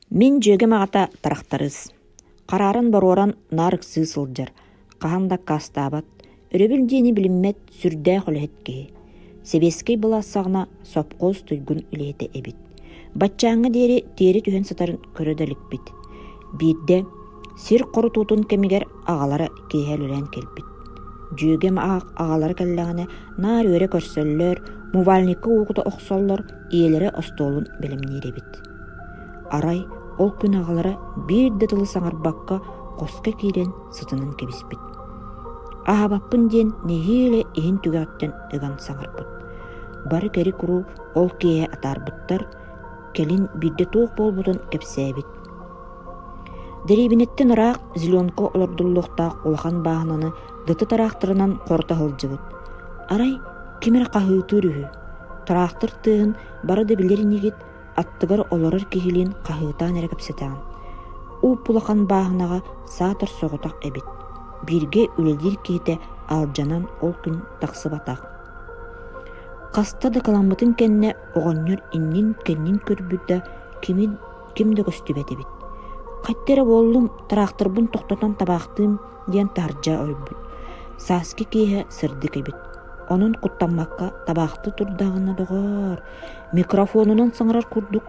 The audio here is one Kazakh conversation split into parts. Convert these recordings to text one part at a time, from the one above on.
Мен жөге мағата тарақтарыз. Қарарын баруаран нарық сылжар. Қағанда кастабат. Өребіл дені біліммет сүрдә құлетке. Себескей бұла сағына сопқоз тұйгын үлеті әбіт. Батчаңы дері тері түхен сатарын көрөділік бит. Бидде сир құры тұтын кемігер ағалары кейхел үлен келбит. Жүйгем ағалары кәлләғіне нар өре көрсөллөр, мувальникы уғыда оқсоллор, иелері остолын білімнері бит. Арай ол күн ағалары бірді тылы саңар баққа қосқа кейлен сытынын кебіспит. Ағабаппын ден нехейле ең түгәттен ыған саңар бұд. Бары кәрі құру ол кейе атар бұттар, келін бірді тоқ бол бұдын кепсәбит. Деребінеттен ұрақ зеленко олырдуллықтақ олған бағынаны дыты тарақтырынан қорта хылжыбыт. Арай кемер қағытыр үхі. Тарақтыр тығын бары да білерін егет аттығыр олырыр кехілін қағытан әрекіпсетан. У пулақан бағынаға сатыр соғытақ әбет. Бірге үлелдер кейті алжанан ол күн тақсы батақ. Қаста да каламбытын кәнне оғанныр иннин кәннин көрбүдді кемді көстібет әбет. Қаттері болым тарақтыр бұн тоқтатан табақтым ден таржа өлбіт. Саски кейі сырды кәбет. Onun құттамаққа табақты тұрдағына доғар. Микрофонынан саңырар күрдік.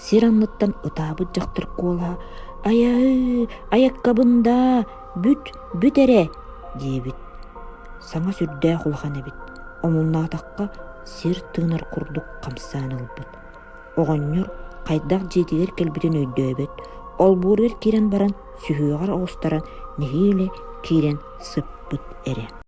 Сер анныттан ұтабы жақтыр кола. Аяққабында бүт әре, дейбіт. Саңа сүрді құлған әбіт. Омылна атаққа сер тыңар күрдік қамсан ұлбыт. Оғанныр қайдақ жетігер кәлбітін өйді өбет. Ол бұрыр керен баран сүйіғар ауыстаран нехейлі керен сыппыт әре.